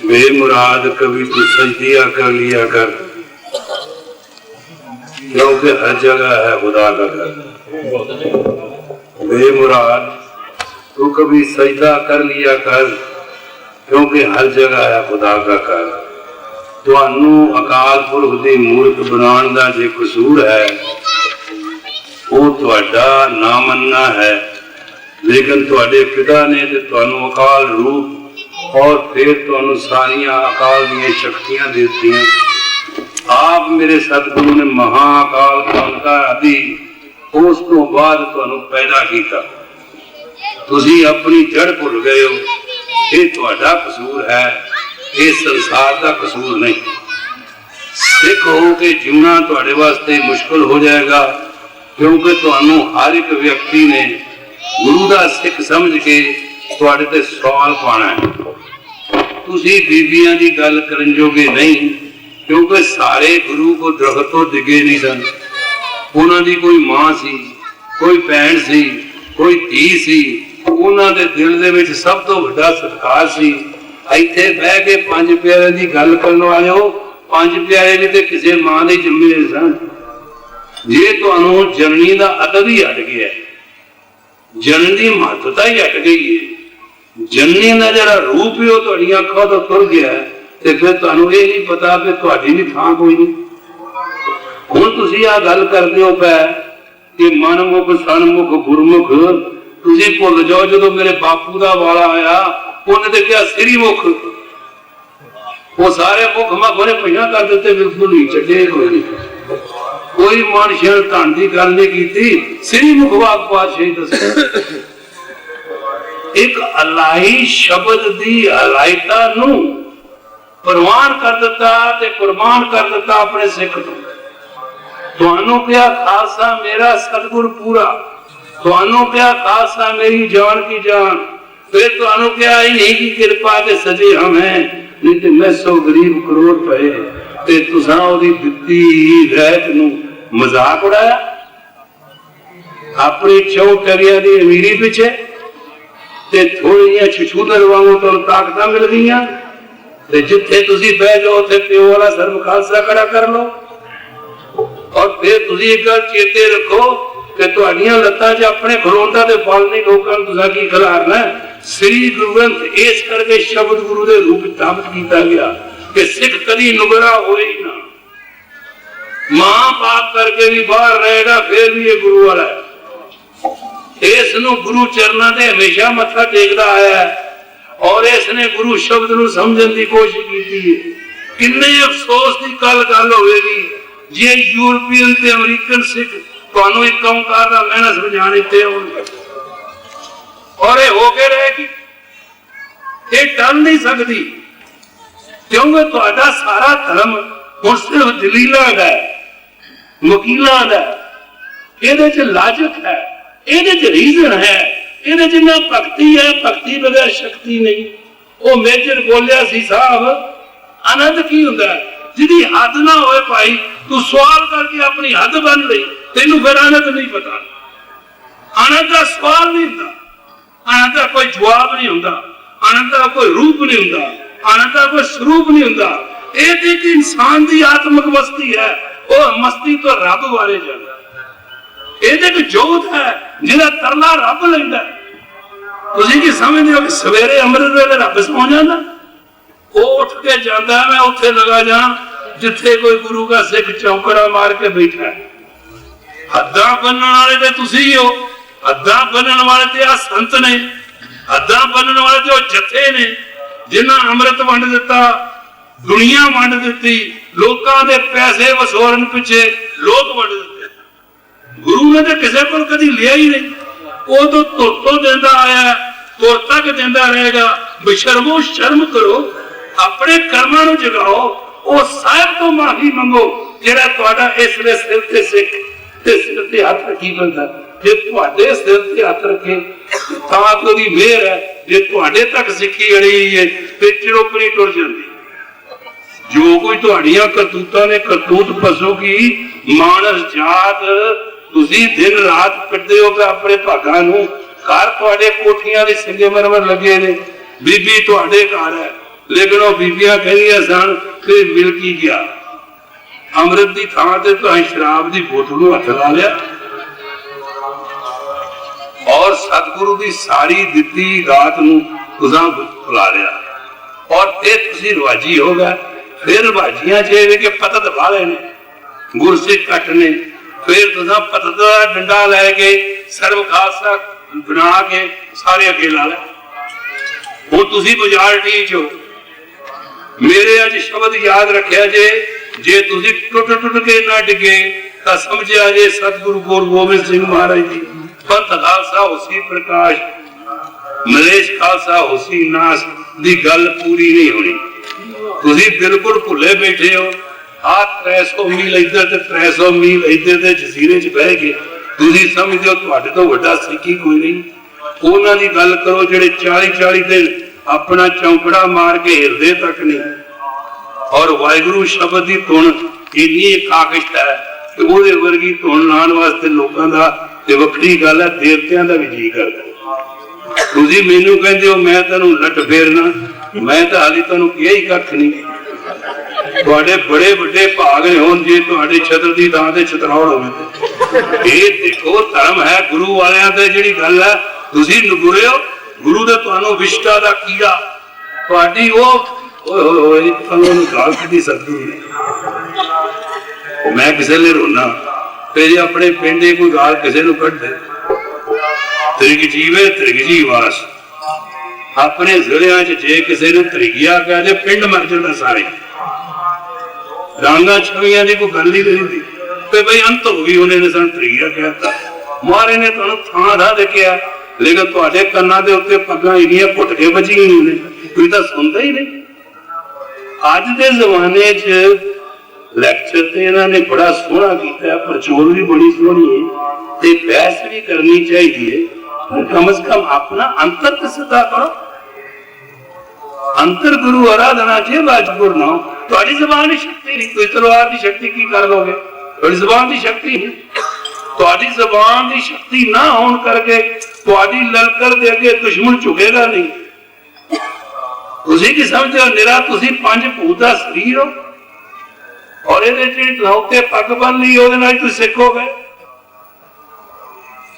बेमुराद कभी तू सजदिया कर लिया कर, क्योंकि हर जगह है खुदा का घर। बेमुराद तू कभी सजदा कर लिया कर, क्योंकि हर जगह है खुदा का घर। तुहानू अकाल पुरख दी मूर्त बनाने का जे कसूर है वो तुहाडा ना मनना है, लेकिन तुहाडे पिता ने ते तुहानू अकाल रूप और फिर तुहानू सारियां अकाल दी शक्तियां देतियां। आप मेरे सतगुरु ने महाअकाल कालका आदि उस तो बाद तुहानू पैदा किया। तुसी अपनी जड़ भुल गए हो, ये तुहाडा कसूर है, ये संसार का कसूर नहीं। सिख हो के जीना तुहाडे वास्ते मुश्किल हो जाएगा, क्योंकि तुहानू हर एक व्यक्ति ने गुरु का सिख समझ के तुहाडे ते सवाल पाना है। तुसी बीबियां दी गल करन जोगे नहीं, क्योंकि सारे गुरु को दरख्त तो डिगे नहीं सन। उन्हां दी कोई मां सी, कोई भैन सी, कोई धी सी, उन्हां दे दिल दे विच सब तो वड्डा सत्कार सी। इत्थे बह के पंज प्यारे दी गल करन वाले हो, पंज प्यारे भी ते किसी मां दे जम्मे सन। जे तुहानू जननी दा अदब ही हट गया, जननी की महत्वता ही हट गई है, जननी का जरा रूप ही तुहाडी अखां तो तुर गया है, तो फिर तुहानू ये नहीं पता कि तुहाडी भी थां कोई नहीं। हुण तुसीं आ गल करदे हो पै कि मनमुख सनमुख गुरमुख, तुसीं भुल जाओ जदों मेरे बापू का वाला आया उन्हें तो क्या सिरी मुख, वो सारे मुख मख उन्हें पहिया कर दिते, बिल्कुल नहीं छड्डे कोई नहीं। कोई मन शरण धन की गल नहीं की, सिरी मुख वाक पातशाही दस। एक अलाही शब्द की अलाइता नू प्रवान कर दिता ते कुर्बान कर दिता अपने सिख तो। तुहानू क्या खालसा मेरा सतगुर पूरा, तुहानू क्या खालसा मेरी जान की जान, फिर तुहानू क्या इन्हीं की कृपा के सजे हम हैं, नहीं तो मैं सौ गरीब करोड़ पे ते तुसां ओदी दित्ती रहत नू मजाक उड़ाया अपनी चौटरिया की अमीरी पिछे, ते थोड़ी छछूदर वांगू तुहानू ताकतां मिल गईयां, ते जिथे तुसी बह जाओ उथे प्यो वाला सर्व खालसा खड़ा कर लो। और फिर तुसी एक गल चेते रखो कि तुहाडियां लत्तां 'च अपने खलोंदा ते फल नहीं, लोकां नूं तुसां की खिलारना। श्री गुरु ग्रंथ इस करके शब्द गुरु के रूप स्थापित किया गया कि सिख कभी नुगरा होए ही ना। मां बाप करके भी बाहर रहेगा, फिर भी ये गुरु वाला है। इसनू गुरु चरणों से हमेशा मत्था टेकता आया है, और इसने गुरु शब्द नू समझने की कोशिश की है। किन्ने अफसोस की गल होगी जे यूरोपियन ते अमरीकन सिख तुहानू एक ओंकार दा मैना समझा देते होंगे, और ये होके रहेगी, ये टल नहीं सकती, क्योंकि तुहाडा सारा धर्म हुण सिर्फ दलीलां दा है, वकीलां दा है, इहदे च लॉजिक है, इहदे च रीजन है, इहदे च ना भक्ति है, भक्ति बगैर शक्ति नहीं। वो मेजर बोलिया सी साहब, आनंद की हुंदा है जिहदी हद ना होए भाई, तू सवाल करके अपनी हद बन लई, तेनू फिर आनंद नहीं पता। आनंद का सवाल नहीं हुंदा, आनंद का कोई जवाब नहीं हुंदा, आनंद का कोई रूप नहीं हुंदा, आनंद का कोई स्वरूप नहीं हुंदा। एक एक इंसान की आत्मक मस्ती है, वो मस्ती तो रब वाले जाना। एक जोत है जिहदा तरला रब लैंदा। तुसीं की समझदे हो कि सवेरे अमृत वेले रब सौ जांदा, वो उठ के जांदा मैं उत्थे लगा जा जिथे कोई गुरु का सिख चौकड़ा मार के बैठा है। हद्दां बनने वाले ते तुसीं हो, हद्दां बनने वाले ते आ संत ने, हद्दां बनने वाले ते ओ जथे ने जिन्हां अमृत वंड दिता, दुनिया वंड दिती, लोकां दे पैसे वसूलण पिछे लोक वंड दिते। गुरु ने तो किसी को कभी लिया ही नहीं, वो तो तुर तो देंदा आया, तुर तक देंदा रहेगा। बेशर्मो शर्म करो, अपने कर्मां नूं जगाओ, वो साहिब तो माफी मंगो जिहड़ा तुहाडा इसले सिर ते सिख ते सिर ते हथ रखी बंदा। जे तुहाडे सिर ते हथ रखे तां कोई मेहर है, जे तुहाडे तक सिक्खी अड़ी है ते चिरोपरी टुर जांदी। जो कोई तुहाडियां करतूतां ने करतूत पशु की मानस जात तुसी दिन रात पिटदे हो अपने भागां नूं, घर तुहाडे कोठियां दे संगमरमर लगे ने, बीबी तुहाडे घर है, लेकिन वो बीबियां कहियां सन कि मिल की गया, अमृत की थां ते तुहां शराब की बोतल नूं हथ ला लिया और सतगुरु की सारी दिती रात नूं तुसां भुला लिया और फिर तुसीं रिवाजी हो गए। फिर रिवाजियां च के पतत वाले ने गुरसिख कटने, फिर तुसां पतत दा डंडा लैके सर्व खालसा बना के सारे अगे ला लिया। हुण तुसीं मेजॉरिटी चो मेरे अज शब्द याद रखिया जे तुसीं टुट टुट के ना डिगे तो समझिया जे सतगुरु गुरु गोबिंद सिंह महाराज जी पंथ खालसा होसी प्रकाश, नरेश खालसा होसी नाश दी गल पूरी नहीं होनी। तुसीं बिल्कुल भुले बैठे हो। आ 300 मील इधर ते 300 मील इधर दे जजीरे च बह के तुसीं समझदे हो तुहाडे तो वड्डा सिक्खी कोई नहीं। उन्हां दी गल करो जिहड़े 40-40 दिन अपना चौंकड़ा मार के हिरदे तक नहीं और वाहिगुरू शब्द की धुन इन्नी काकिश्त है कि उहदे वर्गी धुन लाने वास्ते लोगों का ते वखरी गल है, देवतियां दा भी जी करदा। तुसीं मैनूं कहंदे हो मैं तैनूं लट फेरना, मैं तो हाली तैनूं किहा ही कख नहीं। तुहाडे बड़े वड्डे भाग होण जे तुहाडे छत्र दी थां ते छतरौड़ होवे। ये देखो धर्म है गुरु वालियां ते जिहड़ी गल है तुसीं नगुरे हो। गुरु दे तुहानूं विष्टा दा कीड़ा तुहाडी ओए गाल कढी सकदी नहीं। मैं किसी ने रोना ते जे अपने पिंड कोई गाल किसी नूं कढ दे त्रिग जीवे त्रिग जी वास। अपने जिलियां च जे किसी ने त्रिगिया कह दे पिंड मर जांदा सारे। रंगा छवियां दी कोई गल ही नहीं थी ते भाई अंत हो गई उन्हें सन त्रिगिया कहता। महाराज ने तुहानूं थां दा देखिया लेकिन तुहाडे कन्नां दे उत्ते पग्गां इन्नियां घुट के बजीआं ने कोई तां सुणदा ही नहीं। अज दे जमाने च लैक्चर ते इन्हां ने बड़ा सोहना कीता, प्रचोल भी बड़ी सोहनी है ते बहस भी करनी चाहिए। कम से कम अपना अंतर ते सिद्धा करो। अंतर गुरु आराधना च वाजपुर ना तुहाडी ज़बान दी शक्ति नहीं, कोई तलवार दी शक्ति की कर लोगे? तुहाडी ज़बान दी शक्ति नहीं। तुहाडी ज़बान दी शक्ति ना होने करके तुहाडी ललकर दे अगे दुश्मन झुकेगा नहीं। तुसीं की समझदे हो निरा तुसीं पंज भूत दा शरीर हो और ये उत्ते पग बन ली ओहदे नाल तुसीं सिख हो गए।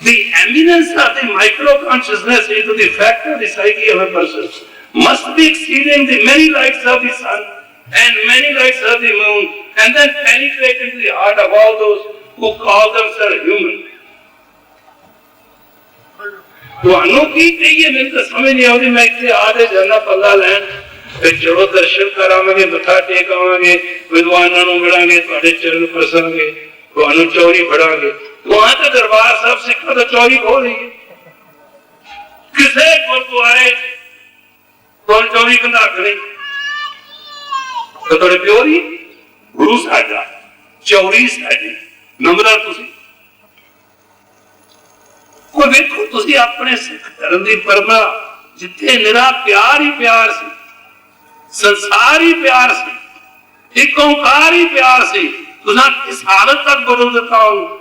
The eminence of the micro consciousness into the fact of the psyche of a person must be exceeding the many lights of the sun and many lights of the moon, and then penetrate into the heart of all those who call themselves human. तुहानू की चाहिए? मेरी तो समझ नहीं आती। मैं इतने आधे झरना पल्ला लैन फिर चलो दर्शन करावांगे, मत्था टेक आवांगे, विद्वानां नूं मिलांगे, तुहाडे चरण परसांगे, तुहानू चौरी फड़ांगे। वहां तो दरबार साहब सिखा तो चौरी खो रही है। किसे गुरुद्वारे कौन चौरी कंधाक नहीं तो तुहाडे प्यो दी गुरु साडा चौरी साडी नंबरा तुसीं कोई देखो तुसीं अपने सिख धर्म की परंपरा जिथे निरा प्यार ही प्यार सी, संसार ही प्यार सी, एक ओंकार ही प्यार सी, तुसां किस हालत तक बदल दिता उन्होंने।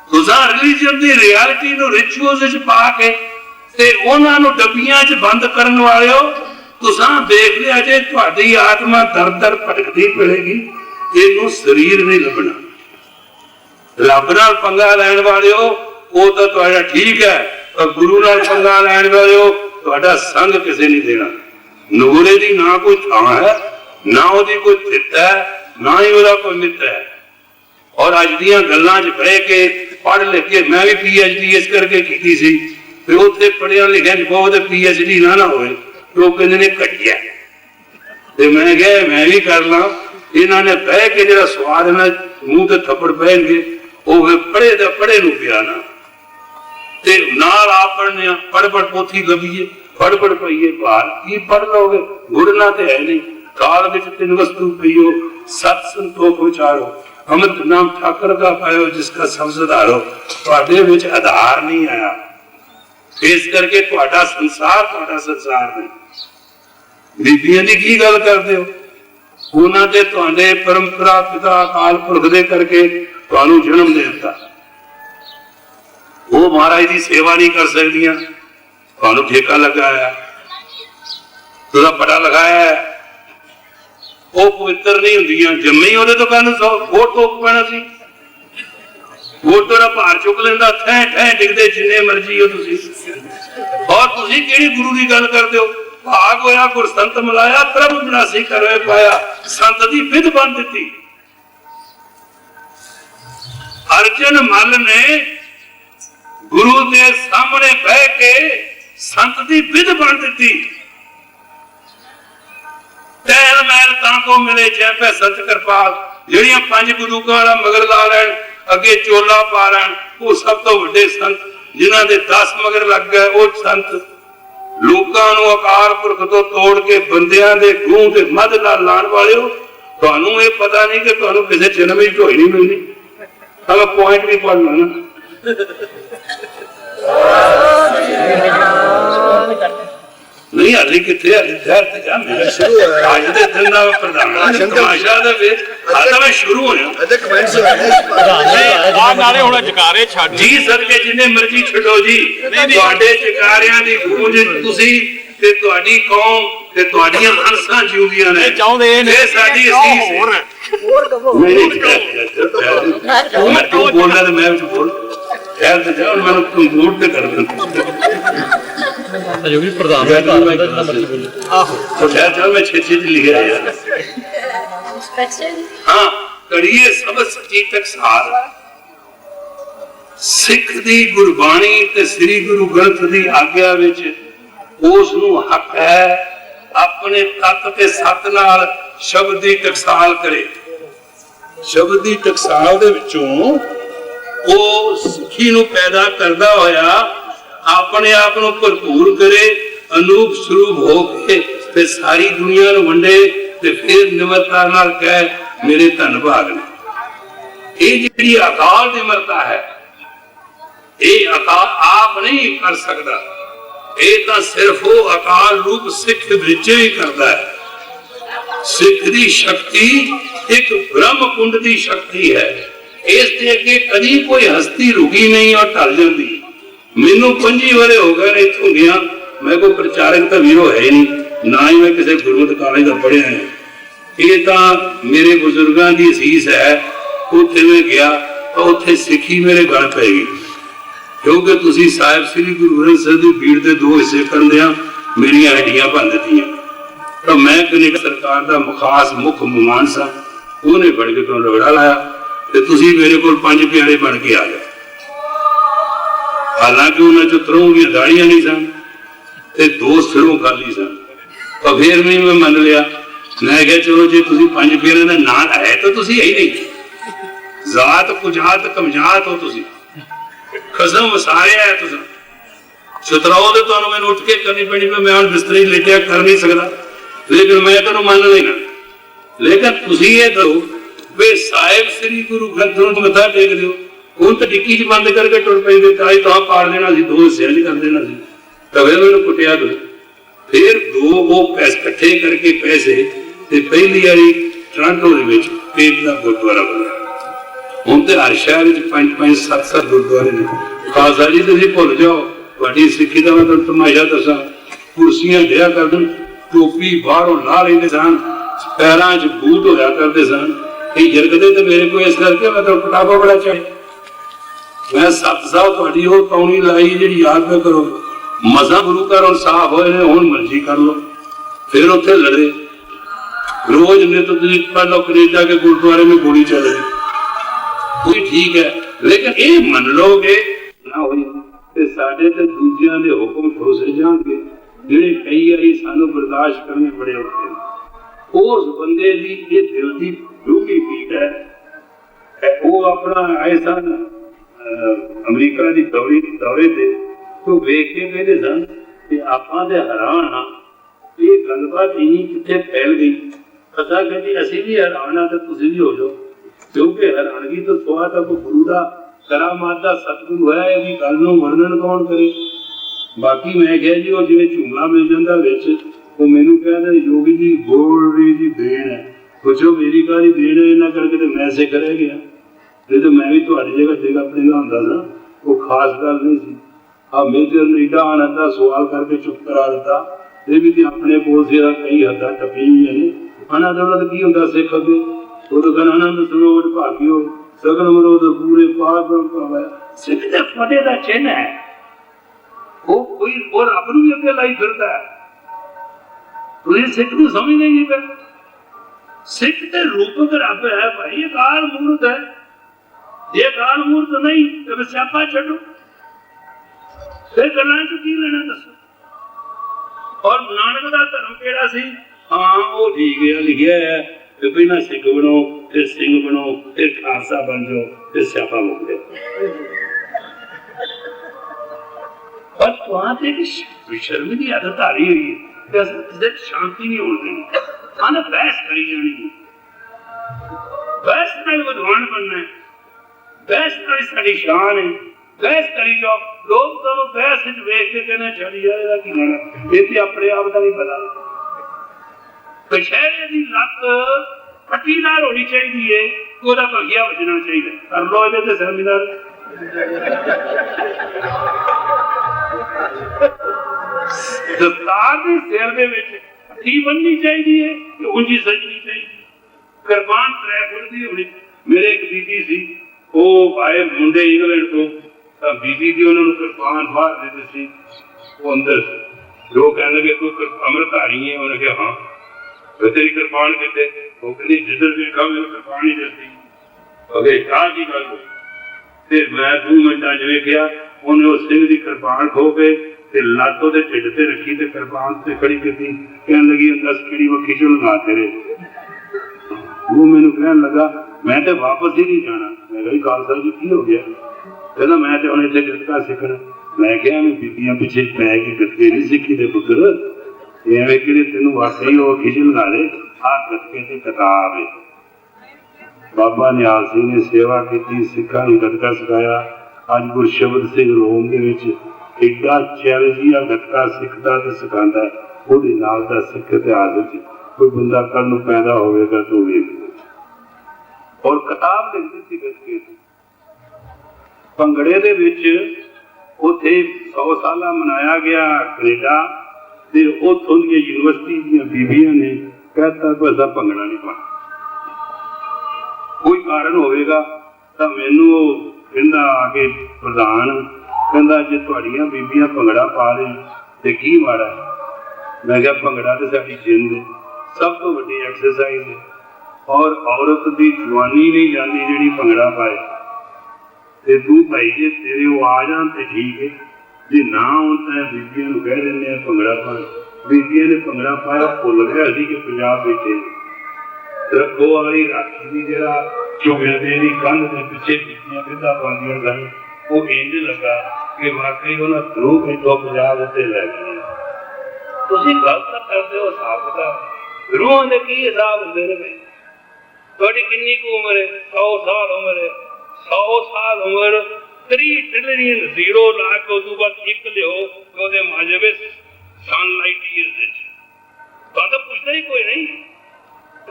तुसां रिलीजन दी रियलिटी नूं रिचुअल्स विच पा के ते उन्हां नूं डब्बियां च बंद करन वाले हो। तुसां देख लिया जे तुहाडी आत्मा दर दर भटकदी फिरेगी, इहनूं शरीर नहीं लभना। रब नाल पंगा लैण वाले हो वो तो तुहाडा ठीक है, पर गुरु नाल पंगा लैण वाले हो तुहाडा संग किसे नहीं देना। नगुरे दी ना कोई थां है, ना ओहदी कोई थित है, ना ही ओहदा कोई मित्र है। और अज दियां गल्लां च बह के पढ़ लिख के मैं भी PhD इस करके की सी फिर उत्थे पढ़िया लिखिया बहुत PhD ना होए लोग कहंदे ने घटिया ते मैं कहा मैं भी कर ला। इन्हां ने बह के जिहड़ा स्वाद ना मूंह ते थप्पड़ पैणगे ਉਹ ਪੜੇ ਦਾ ਪੜੇ ਨੂੰ ਪਿਆ ਨਾ ਤੇ ਨਾਲ ਆਪਣਨੇ ਪੜ ਪੋਥੀ ਲੱਭੀਏ ਪੜ ਪਈਏ ਭਾਰ ਕੀ ਪੜ ਲੋਗੇ ਗੁੜਨਾ ਤੇ ਹੈ ਨਹੀਂ। ਕਾਲ ਵਿੱਚ ਤਿੰਨ ਵਸਤੂ ਪਈਓ ਸਤ ਸੰਤੋਖ ਵਿਚਾਰੋ ਅਮਰਤ ਨਾਮ ਠਾਕਰ ਦਾ ਪਾਇਓ ਜਿਸਕਾ ਸਮਝਦਾਰੋ। ਤੁਹਾਡੇ ਵਿੱਚ ਆਧਾਰ ਨਹੀਂ ਆਇਆ ਇਸ ਕਰਕੇ ਤੁਹਾਡਾ ਸੰਸਾਰ ਨਹੀਂ। ਬੀਬੀਆਂ ਦੀ ਕੀ ਗੱਲ ਕਰਦੇ ਹੋ? ਉਹਨਾਂ ਦੇ ਤੁਹਾਡੇ ਪਰੰਪਰਾ ਪਿਤਾ ਅਕਾਲ ਪੁਰਖ ਦੇ ਕਰਕੇ ਤੁਹਾਨੂੰ ਜਨਮ ਦੇ ਦਿੱਤਾ। वो महाराज की सेवा नहीं कर सकदियां, तुहानू ठेका लगाया, तुहाडा पटा लगाया है, वो पवित्र नहीं हुंदियां। जम्मे ही उहदे तो कहन वोट टोक पैना सी, वोट तो भार चुक लेंदा, ठै ठै डिगदे जिन्ने मर्जी हो तुसी। और तुसी किहड़ी गुरु की गल करदे हो? भाग होया गुर संत मिलाया, प्रभु विनाशी करवे पाया, संत दी विध बन दिती। अर्जन मल ने गुरु के सामने बह के संत दी विध बन दी। टहल महल तां मिले जैपे सच कृपाल, जिहड़ियां पंज बंदूकां वाला मगर ला लैण, अगे चोला पा लैण, वो सब तो वड्डे संत। जिन्हां दे 10 मगर लग गए वो संत। लोकां नूं अकाल पुरख तो तोड़ के बंदियां दे गूं ते मध नाल लाण वाले हो। तुहानूं ये पता नहीं कि तुहानूं किसे जन्म विच ढोई नहीं मिलनी। मैं पॉइंट भी पढ़ना ना, नहीं हाली कितने मैं शुरू होया जी सदके जिन्ने मर्जी छड्डो जी, तुहाडे जकारियां दी गूंज तुसी ते तुहाडी कौम ते तुहाडीआं हंसां जिउंदियां ने, ते साडी असीस मैं तू बोलना ते मैं बोल यार ते जाओ मैं नोट ते कर जो भी प्रधान है जितना मर्जी बोले आहो तो यार चल मैं छे लिख रहा यार। हां कड़िए सब सच्ची टकसाल सिख दी गुरबाणी ते श्री गुरु ग्रंथ दी आग्या विच उस नूं हक है अपने तत ते सत नाल शब्द दी टकसाल करे। शब्द दी टकसाल दे विचों ਉਹ ਸਿੱਖੀ ਨੂੰ ਪੈਦਾ ਕਰਦਾ ਹੋਇਆ ਆਪਣੇ ਆਪ ਨੂੰ ਭਰਪੂਰ ਕਰੇ, ਅਨੂਪ ਸਰੂਪ ਹੋ ਕੇ ਤੇ ਸਾਰੀ ਦੁਨੀਆ ਨੂੰ ਵੰਡੇ ਤੇ ਫਿਰ ਨਿਮਰਤਾ ਨਾਲ ਕਹੇ ਮੇਰੇ ਧੰਨ ਭਾਗ ਨੇ। ਇਹ ਜਿਹੜੀ ਅਕਾਲ ਨਿਮਰਤਾ ਹੈ ਇਹ ਅਕਾਲ ਆਪ ਨਹੀਂ ਕਰ ਸਕਦਾ, ਇਹ ਤਾਂ ਸਿਰਫ ਉਹ ਅਕਾਲ ਰੂਪ ਸਿੱਖ ਵਿੱਚ ਹੀ ਕਰਦਾ ਹੈ। ਸਿੱਖ ਦੀ ਸ਼ਕਤੀ ਇੱਕ ਬ੍ਰਹਮ ਕੁੰਡ ਦੀ ਸ਼ਕਤੀ ਹੈ। इस दे अगे कदी कोई हस्ती रुकी नहीं और टल जाती। मैनू 25 वाले हो गए इत्थों गया, मैं कोई प्रचारक तो वीरो है नहीं, ना ही मैं किसी गुरमत कॉलेज का पढ़िया है। ये तो मेरे बुजुर्गों की असीस है। उत्थे मैं गया तो उत्थे सिक्खी मेरे गल पैगी, क्योंकि तुसी साहिब श्री गुरु ग्रंथ साहिब की भीड़ के 2 हिस्से करदे मेरिया हड्डियां भन दित्तियां। तो मैं कनेडा सरकार का खास मुख मेहमान सा, उन्हें फड़ के तो रगड़ा लाया ते तुसी मेरे को 5 प्यारे बन के आ गए। हालांकि उन्हें चो त्रों दी दाड़ियां नहीं सन ते 2 सिरों खाली सन। तो फिर भी मैं मन लिया, मैं कहा चलो जी तुसी 5 प्यारे का नाम है तो तुसी है ही नहीं, जात कुजात कमजात हो, तुसी खसम वसाया है। तुसा छतराओ तो तुहानू मैनू उठ के करनी पैनी, मैं हुण बिस्तरे लेटिया कर नहीं सकता, लेकिन मैं तुहानू मान लेना। लेकिन तुसी ये दो वे साहिब श्री गुरु ग्रंथ नूं मत्था टेक दिओ, हुण तो डिक्की च बंद करके टुर पैंदे, ताई तो पाड़ देना सी, 2 हिस्से कर देना सी। तो फिर मैनूं कुटिया दो, फिर 2 वो पैसे इकट्ठे करके पैसे ते पहली वाली टोरंटो दे विच पेट दा गुरुद्वारा बनया। हुण ते हर शहर विच 5-5 7-7 गुरुद्वारे ने। खालसा जी तुसीं भुल जाओ, तुहाडी सिੱਖੀ दा मैं तुहानूं तमाशा दसां, कुर्सियां दिया करदे, टोपी बाहरों ला लेंदे सन, पैरां च बूट होया करदे सन। जरकदे तो मेरे को इस करके मैं तो पटापा बड़ा चाहे। मैं 7 साल थोड़ी वो कौनी लाई जी याद में करो, मसा गुरु घर हम साफ होए ने, हुण मर्जी कर लो। फिर उत्थे लड़े रोज ने तो पढ़ लो कनेडा के गुरुद्वारे में गोली चल रही, कोई ठीक है, लेकिन ये मन लोगे ना होई ते साडे ते दूजियां दे हुक्म ठोसे जाणगे जिहड़े कई वारी सानू बर्दाश्त करने बड़े औखे ने। उस बंदे दी ये दिल दी डूंगी पीड़ है। वो अपना आए सन अमरीका की दौरे ते तो वेख के कहते सन कि आपां ते हैरान हाँ ये गलबात इन्नी कित्थे फैल गई। पता कहती असीं भी हैरान हाँ ते तुसीं भी हो जाओ, क्योंकि हैरानगी तो सुआ तक गुरु का करामात दा सतगुरु है, इहदी गल नूं वर्णन कौन करे। बाकी मैं कहा जी वो जिवें झूमला मिल जांदा विच, वो मैनू कहते योगी जी गोरी जी देन है, पुछो मेरी काली देन है, इन्ना करके तो मैं सिख रह गया, नहीं तो मैं भी तुहाडी जगह जगह अपनी दा हुंदा सा। वो खास गल नहीं सी। मेरे अंदर एडा आनंद का सवाल करके चुप करा दिता। ये भी अपने कोल से कई हदा टपी हुई ने। आनंद दौलत की होंदा सिख अगे वो तो कहना आनंद सरोवर भागियो सगन मरोद पूरे पार ब्रह्म पावै। सिख दे फतेह दा चिन्ह है। वो कोई और रब नूं भी अगे लाई फिरदा है। तुसीं सिख नूं समझदे नहीं पे। सिख ते रूपक रब है भाई, ये काल मूर्त है। ये काल मूर्त नहीं तो फिर स्यापा छड्डो, फिर गल्लां चों की लेना दसो। और नानक दा धर्म केड़ा सी? हाँ वो ठीक है लिखिया है कि पहला सिख बनो फिर सिंह बनो फिर खालसा बन जाओ फिर स्यापा मुक जाओ। पर तुहां ते शर्म की आदत धारी हुई है, शांति नहीं होनी देनी। आना बहस करी जानी, बहस नाल विद्वान बनना है, बहस नाल साडी शान है। बहस करी जाओ, लोग तुहानू बहस विच वेख के कहने चली जाएगा कि गाना ये अपने आप का नहीं पता। कशहरे की लत पट्टीदार होनी चाहिए, ओदा भगिया बजना चाहिए। कर लो इहदे ते सेमिनार। दस्तार के सिर दे विच पट्टी बननी चाहिए कि ऊंची सजनी चाहिए। कृपान 3 फुट की होनी। मेरे एक बीबी सी, वो आए मुंडे इंग्लैंड तो बीबी की उन्होंने कृपान बाहर देते सी, वो अंदर जो कहने लगे कोई अमृतधारी है। उन्होंने कहा हाँ तेरी कृपान कितने? वो कहती जिधर देखा मेरी कृपान ही जलती। अगे क्या की गल हुई? फिर मैं 2 मिनटा च वेख्या उन्हें उस सिंह की कृपान खो के लत ओदे ढिड ते रखी ते कृपान ते खड़ी की। कहने लगी 10 कीड़ी वक्खी चो लगा तेरे। वो मैनू कहने लगा मैं तो वापस ही नहीं जाना। मैं कहा खालसा जी की हो गया? कहना मैं तो हुण इत्थे गतका सीखना। मैं क्या बीबियां पिछे पै के गतके नहीं सीखी दे पुत्र, एवें कि तेन वाकई वो वक्खी च लगा दे। आ गतके की किताब है। बाबा निहाल सिंह ने सेवा की, सिखा नूं गतका सिखाया। अज गुरशबद सिंह रोम दे विच एडा चैलेंजिया गतका सिखता ते सिखांदा है। ਉਹਦੇ ਨਾਲ ਦਾ ਸਿੱਖ ਇਤਿਹਾਸ ਵਿੱਚ ਕੋਈ ਬੰਦਾ ਕੱਲ ਨੂੰ ਪੈਦਾ ਹੋਵੇਗਾ ਤਾਂ ਵੇਖ। ਔਰ ਕਿਤਾਬ ਲਿਖ ਦਿੱਤੀ ਗਤਕੇ ਦੀ। ਭੰਗੜੇ ਦੇ ਵਿੱਚ ਉੱਥੇ 100 ਸਾਲਾ ਮਨਾਇਆ ਗਿਆ ਕੈਨੇਡਾ ਤੇ ਉੱਥੋਂ ਦੀਆਂ ਯੂਨੀਵਰਸਿਟੀ ਦੀਆਂ ਬੀਬੀਆਂ ਨੇ ਕਹਿਤਾ ਕਿ ਅਸਾਂ ਭੰਗੜਾ ਨਹੀਂ ਪਾਉਣਾ। ਕੋਈ ਕਾਰਨ ਹੋਵੇਗਾ ਤਾਂ ਮੈਨੂੰ ਉਹ ਕਹਿੰਦਾ ਆ ਕੇ ਪ੍ਰਧਾਨ ਕਹਿੰਦਾ ਜੇ ਤੁਹਾਡੀਆਂ ਬੀਬੀਆਂ ਭੰਗੜਾ ਪਾ ਲੈਣ ਤੇ ਕੀ ਮਾੜਾ। मैं क्या भंगड़ा तो साडी जिंद है, सब तो वड्डी एक्सरसाइज है। और औरत की जवानी नहीं जाती जिहड़ी भंगड़ा पाए। ते तू भाई जे तेरे वो आ जान तो ठीक है, जे ना हो तो बीबियां नूं कह दिंदे भंगड़ा पा। बीबियां ने भंगड़ा पाया भुल गया सी कि पंजाब बैठे रखो वाली राखी की जिहड़ा चौबेदे की कंध के पिछे बीबियां गिद्धा पाउंदियां सन, वो इंज लगा कि वाकई उन्हां थ्रू इथों पंजाब उत्ते लै गए। ਤੁਸੀਂ ਗਲਤ ਕਰਦੇ ਹੋ ਹਿਸਾਬ ਕਿਤਾਬ। ਰੂਹਾਂ ਦੇ ਕੀ ਹਿਸਾਬ ਹੁੰਦੇ ਨੇ? ਤੁਹਾਡੀ ਕਿੰਨੀ ਕੁ ਉਮਰ ਹੈ? 100 ਸਾਲ ਉਮਰ ਹੈ। 100 ਸਾਲ ਉਮਰ 3 ਟ੍ਰਿਲੀਅਨ 0 ਲਾ ਕੇ ਉਦੋਂ ਬਾਅਦ 1 ਲਿਓ ਉਹਦੇ ਮਾਜਵੇ ਸਨਲਾਈਟ ਈਅਰਸ ਵਿੱਚ। ਤਾਂ ਪੁੱਛਦਾ ਹੀ ਕੋਈ ਨਹੀਂ।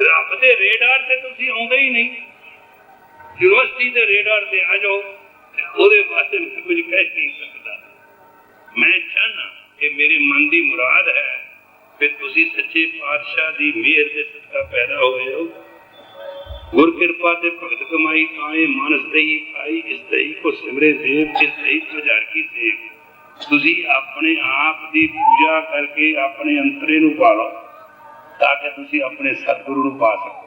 ਰੱਬ ਦੇ ਰੇਡਾਰ ਤੇ ਤੁਸੀਂ ਆਉਂਦੇ ਹੀ ਨਹੀਂ। ਯੂਨੀਵਰਸਿਟੀ ਦੇ ਰੇਡਾਰ ਤੇ ਆ ਜਾਓ, ਉਹਦੇ ਵਾਸਤੇ ਮੈਂ ਕੁਝ ਕਹਿ ਨਹੀਂ ਸਕਦਾ। ਮੈਂ ਚਾਹਨਾ कि मेरे मन की मुराद है कि तुसी सच्चे पातशाह की मेहर से सदका पैदा होए हो। गुर कृपा से भगत कमाई ताए मानस दही आई, इस दही को सिमरे देव, इस दही को जारकी सेव। तुसी अपने आप की पूजा करके अपने अंतरे नूं पालो ताकि तुसी अपने सतगुरु नूं पा सको।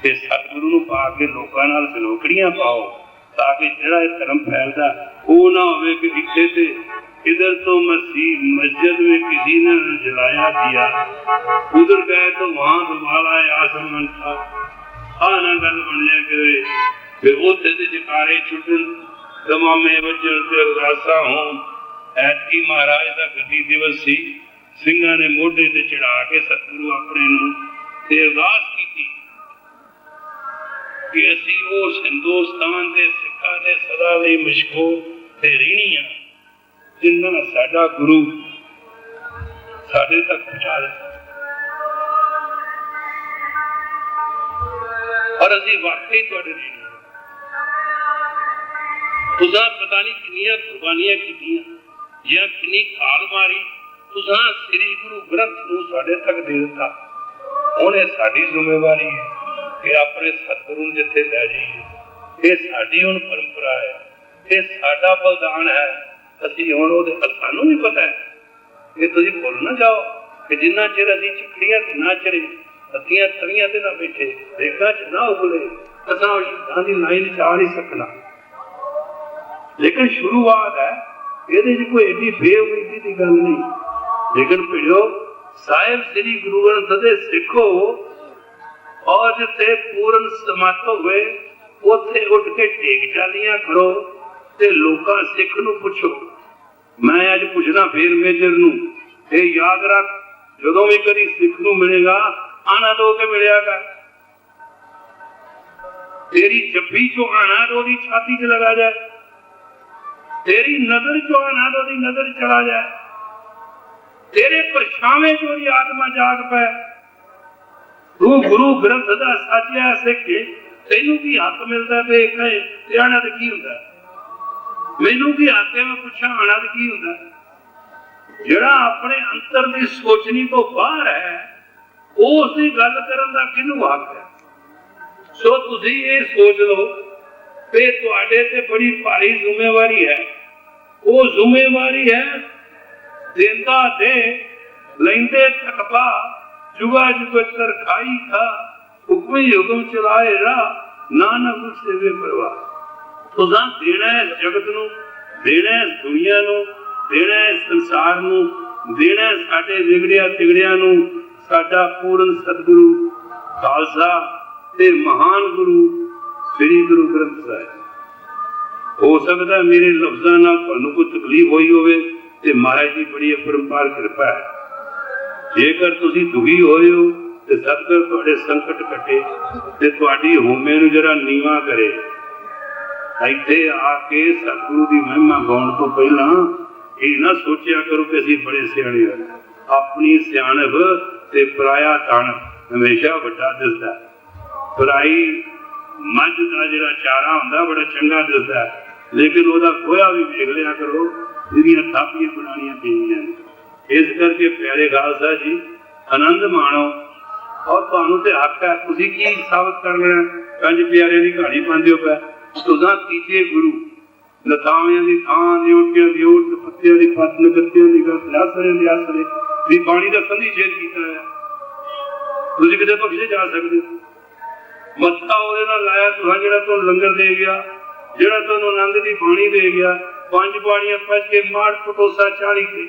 ते सतगुरु नूं पा के लोकां नाल सलोकड़ियां पाओ ताकि जिहड़ा धर्म फैलदा वो ना होवे कि इत्थे ते इधर तो मस्जिद में किसी ने जलाया दिया, उधर गए तो वहां दुमाला आसमान था। ना गल बन जाए करे फिर उसे जकारे छुटन दमामे वजन ते अरदासा हो। ऐतकी महाराज का गद्दी दिवस सी। ਸਿੰਘਾਂ ने मोढे ते चढ़ा के सतगुरु अपने नूं ते अरदास की कि असी उस हिंदुस्तान के सिखां दे सदा लई मशहूर ते ऋणी हां जिन्ना साडा गुरु साडे तक पहुंचा दिता। और असीं वाकई तुहाडे ऋणी तुसां पता नहीं कितनियां कुर्बानियां कीतियां या कितनी खाल मारी, तुसां श्री गुरु ग्रंथ नूं साडे तक दे दिता। हुण इह साडी जिम्मेवारी है कि अपने सतगुरु नूं जिथे लै जाइए। इह साडी हुण परंपरा है, इह साडा बलिदान है। असीं हुण ओहदे सानूं भी पता है कि तुसीं भुल ना जाओ कि जिन्ना चिर असीं चिकड़ियां ते ना चढ़े, अतियां तवियां ते ना बैठे, रेखां च ना उबले, असां शहीदां दी लाइन च आ नहीं सकना। लेकिन शुरुआत है, ਇਹਦੇ ਚ कोई एडी बेउमीदी की गल नहीं। लेकिन भिड़ो साहिब श्री गुरु ग्रंथ दे सिखो और जिथे पूर्ण समत होवे उथे उठ के टेक चालियां करो ते लोकां सिख नूं पुछो। मैं अज पुछना फिर मेजर नूं, ये याद रख, जदों भी कदी सिख नूं मिलेगा आना दो के मिलिया कर। तेरी जब्बी चो आना दो दी छाती च लगा जाए, तेरी नजर चो आना दो दी नजर चला जाए, तेरे परछावे चो दी आत्मा जाग पाए। तू गुरु ग्रंथ दा सच्चा सिख तेनू की हक मिलता ते कहे आना ते की हुंदा, मैनू की हक है मैं पुछा आना ते की हुंदा। जिहड़ा अपने अंतर दी सोचनी तो बाहर है उस दी गल करन दा किनू हक है। सो तुसीं ये सोच लो कि तुहाडे ते बड़ी भारी जिम्मेवारी है। वो जिम्मेवारी है देंदा दे लैंदे तकबा जुगा जुगतर खाई खा, हुक्म ही हुक्म चलाए राह, नानक सेवे परवाह। तुसां देना है जगत नूं, देना है दुनिया नूं, देना है संसार नूं, देना है साडे विगड़िया तिगड़िया नूं साडा पूर्ण सतगुरु खालसा ते महान गुरु श्री गुरु ग्रंथ साहिब। हो सकता है मेरे लफ्ज़ां नाल तुहानूं कोई तकलीफ होई होवे ते महाराज की बड़ी अपरंपार कृपा है। जेकर तुसीं दुखी होए हो ते सतगुर तुहाडे संकट कटे ते तुहाडी होमे नूं जरा नीवा करे। इत्थे आके सतगुरु की महिमा गाउण तो पहला ये ना सोचिया करो कि असीं बड़े सियाणे हां। अपनी सियाणप ते पराया तन हमेशा वड्डा दिसदा। पराई मझ का जिहड़ा चारा हुंदा बड़ा चंगा दिसदा, लेकिन ओहदा गोया भी वेख लिया करो, जिहड़ियां थापियां बनाणियां पैंदियां। इस करके प्यारे खालसा जी आनंद माणो और तुहानूं ते हक है। तुसीं की साबित करना? पंज प्यारे की कहानी पांदे हो पै, तुसां तीजे गुरु लतावियां दी थां न्योटियां दी ओट पत्तियां दी पत्त नगत्तियां दी गत आसरे दी आसरे दी बाणी दा संधि छेद कीता है। तुसीं किते बख्शे जा सकदे हो? मत्था ਉਹਦੇ ਨਾਲ ਲਾਇਆ ਤੁਹਾਂ ਜਿਹੜਾ ਤੁਹਾਨੂੰ ਲੰਗਰ ਦੇ ਗਿਆ, ਜਿਹੜਾ ਤੁਹਾਨੂੰ ਆਨੰਦ ਦੀ ਬਾਣੀ ਦੇ ਗਿਆ, ਪੰਜ ਬਾਣੀਆਂ ਪੜ ਕੇ ਮਾੜ ਪਟੋਸਾ 40 ਤੇ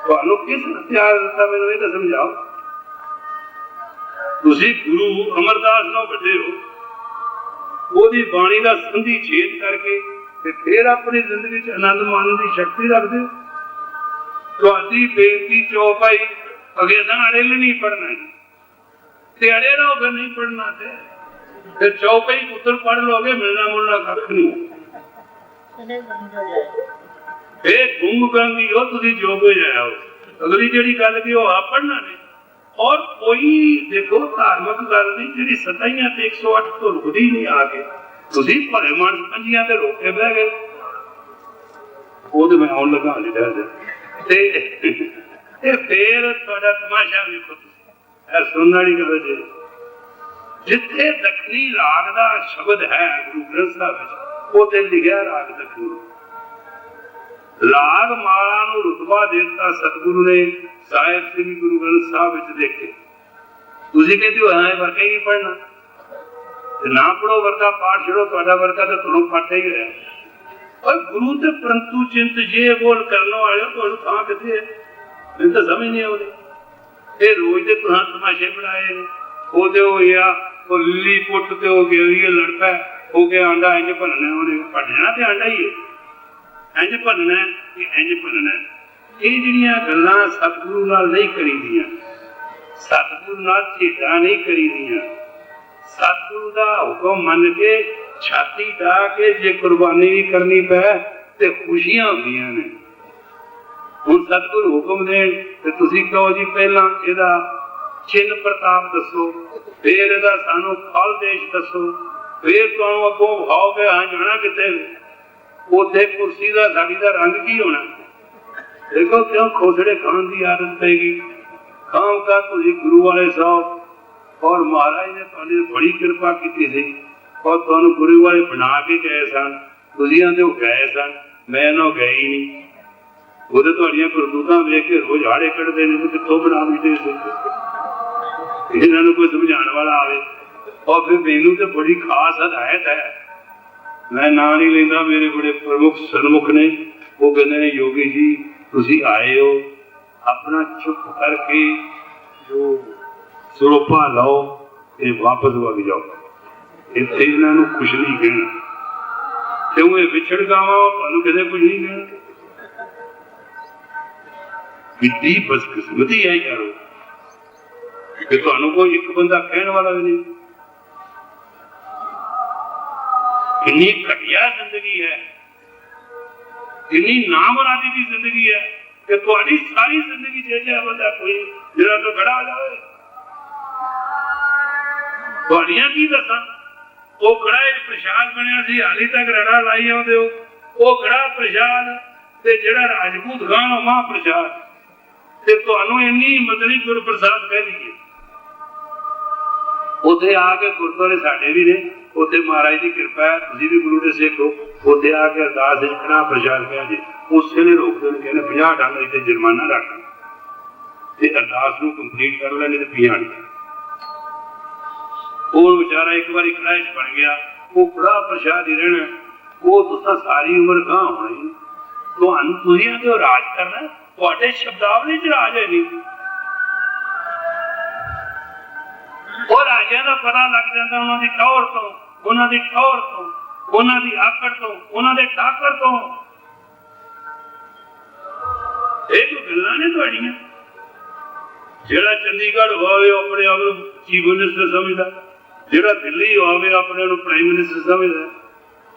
ਤੁਹਾਨੂੰ ਕਿਸ ਹਥਿਆਰ ਦਿੱਤਾ ਮੈਨੂੰ ਇਹ ਤਾਂ ਸਮਝਾਓ। ਤੁਸੀਂ ਗੁਰੂ ਅਮਰਦਾਸ ਨੂੰ ਵੱਡੇ ਹੋ, ਉਹਦੀ ਬਾਣੀ ਦਾ ਸੰਧੀ ਛੇਦ ਕਰਕੇ ਤੇ ਫਿਰ ਆਪਣੀ ਜ਼ਿੰਦਗੀ 'ਚ ਆਨੰਦ ਮਾਣਨ ਦੀ ਸ਼ਕਤੀ ਰੱਖਦੇ ਹੋ। ਤੁਹਾਡੀ ਬੇਨਤੀ ਚੌਪਾਈ ਅਗੇ ਤਾਂ ਅੜੇ ਨਹੀਂ ਪੜਨਾ, अड़े रहो फिर नहीं पढ़ना थे, फिर चौपाई पुत्र पढ़ लोगे मिलना मुलना कख नहीं। फिर गुंग गंगी हो तुसी जो भी जाओ, अगली जेड़ी गल की वो आप पढ़ना नहीं। और कोई देखो धार्मिक गल नहीं जिहड़ी सताइयां ते 108 तो रुकदी नहीं आके तुसी भले मानस पंजियां ते रोक के बह गए। वो तो मैं आउण लगा नहीं ते फिर तुहाडा तमाशा वेखो। सुनने वाली गल जी, जिथे दखनी राग का शब्द है गुरु ग्रंथ साहिब उसे लिखा राग दखनी। राग माला नूं रुतबा देता सतगुरु ने साहिब श्री गुरु ग्रंथ साहिब विच देखे। तुसीं कहते हो है वर्का ही नहीं पढ़ना, ना पढ़ो वर्का पाठ छड़ो, तुहाडा वर्का तो तुहानूं पाठा ही है। और गुरु ते परंतु चिंत जे बोल करने वाले तुहानूं थां किथे है? मैनूं तां समझ नहीं आउंदी। रोज के तुहां तमाशे बनाए ओदे हो गया वो लिली पुट ते हो गया ये लड़ पै हो गया आंडा इंज भनना उन्हें भट जाना ते आंडा ही है इंज भनना कि इंज भनना। ये जिहड़ियां गल्लां सतगुरु नाल नहीं करी दियां, सतगुरु नाल झेड़ां नहीं करी दियां। सतगुरु दा हुक्म मन के छाती डा के जे कुर्बानी भी करनी पै ते खुशियां होंदियां ने। ਹੁਣ ਸਤਿਗੁਰੂ ਹੁਕਮ ਦੇਣ ਤੇ ਤੁਸੀਂ ਕਹੋ ਜੀ ਪਹਿਲਾਂ ਇਹਦਾ ਚਿੰਨ ਪ੍ਰਤਾਪ ਦੱਸੋ, ਫਿਰ ਇਹਦਾ ਸਾਨੂੰ ਫਲ ਦੇਸ਼ ਦੱਸੋ, फिर तुहानू अगों भाव के हाँ जाना किते उत्थे कुर्सी का साड़ी का रंग की होना। देखो क्यों खोसड़े खान की आदत पैगी। खाम का तुसी गुरु वाले साहब और महाराज ने तुहाडे बड़ी कृपा की सी और तुहानू गुरु वाले बना के गए सन। तुसी आंदे गए सन, मैं ना गए ही नहीं। वो तुहाडियां करतूतां वेख के रोज हाड़े कढ़दे ने कित्थों बना बैठे सी। इन्हां कोई समझाने वाला आवे। और फिर मैनू तो बड़ी खास हदायत है, मैं ना नहीं लेंदा, मेरे बड़े प्रमुख सन्मुख ने, वो कहते हैं योगी जी तुसी आए हो अपना चुप करके जो सरोपा लाओ ते वापस वग जाओ। इत्थे इन्हां कुछ नहीं कहना, क्यों ये विछड़ गावा तुहानू किते कुछ नहीं कहना। कितनी बदकिस्मती है यारो कि तुहानू कोई एक बंदा कहने वाला भी नहीं। कितनी घटिया जिंदगी है, कितनी नामरादी की जिंदगी है कि तुम्हारी सारी जिंदगी जैसे बंदा कोई जरा तो खड़ा हो जाए। तुहाडियां की दसा वो कड़ा एक प्रसाद बनया सी, हाली तक रड़ा लाई आउंदे हो। वो कड़ा प्रसाद ते जेड़ा राजपूत खान महाप्रसाद ते तुहानू इन्नी हिम्मत नहीं गुरप्रसाद कह दीए। उत्थे आके गुरुद्वारे साडे भी ने, उत्थे महाराज की कृपा है, तुसीं भी गुरु दे सिख हो। उत्थे आके अरदास विच कड़ा प्रसाद कह जे उस वेले रोकदे ने, कहने 50 डॉलर इत्थे जुर्माना रख ते अरदास नूं कंप्लीट कर लेने ते 50 और बेचारा एक बार कड़ाई च बन गया, वो कड़ा प्रसाद ही रहना, वो तुसां सारी उम्र कहाँ होनी। तुहानू तुसीं आंदे हो राज करना, तुहाडे शब्दावली च राज है नहीं। और राजा का पता लग जाता उन्होंने टौर तो, उन्होंने ठौर तो, उन्होंने आकड़ तो, उन्होंने ताकत तो। एक गल्लां ने तुहाडियां। जेड़ा चंडीगढ़ होवे अपने आप को चीफ मिनिस्टर समझदा, जेड़ा दिल्ली होवे अपने को प्राइम मिनिस्टर समझदा।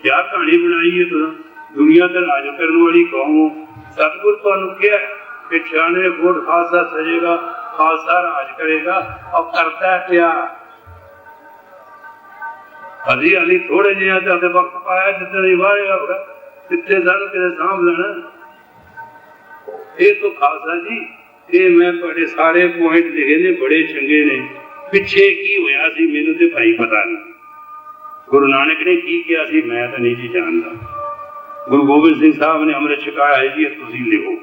क्या कहानी बनाई है तुहां? दुनिया ते राज करने वाली कौम हो। सतगुर तुहानू क्या है कि 96 फुट खालसा सजेगा, खालसा राज करेगा और करता है क्या। अभी अली थोड़े जिहे वक्त पाया जितने वारेगा होगा कितने साल कितने सांभ लेना। ये तो खालसा जी ये मैं बड़े सारे पॉइंट लिखे ने, बड़े चंगे ने। पिछे की होया सी मैनू ते भाई पता नहीं, गुरु नानक ने की किया सी मैं तो नहीं जी जानता। गुरु गोबिंद सिंह साहब ने अमृत छकाया है जी, तुसीं लिखो।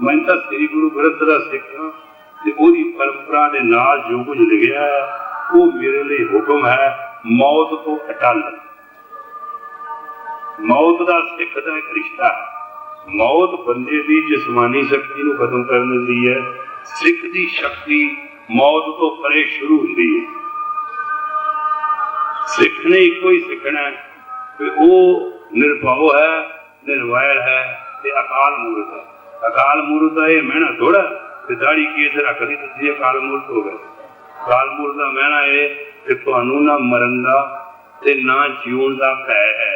मैं तो श्री गुरु ग्रंथ दा सिख हां ते ओदी परंपरा दे नाल जो कुछ लिखिया है वो मेरे लिए हुक्म है मौत तो अटल। मौत का सिख का एक रिश्ता है। मौत बंदे की जिस्मानी शक्ति को खत्म कर देती है, सिख की शक्ति मौत तो परे शुरू होती है। सिख ने एक ही सीखना है कि वो निर्भव है, निर्वैर है, अकाल मूर्त है। अकाल मूर्त का यह महना थोड़ा दाड़ी केस रख ली तो अकाल मूर्त हो गए। अकाल मूर्त का महना है कि तुहानू ना मरन का ते ना जीवन का भय है।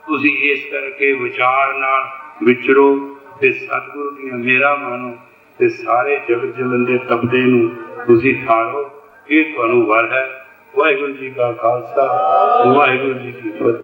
तुसी इस करके विचार नाल विचरो ते सतगुरु दी मेरा मानो ते सारे जगत जलन दे तबदे नू तुसी ठारो। ये तुहानू वर है। वाहिगुरू जी का खालसा, वाहिगुरू जी की फतेह।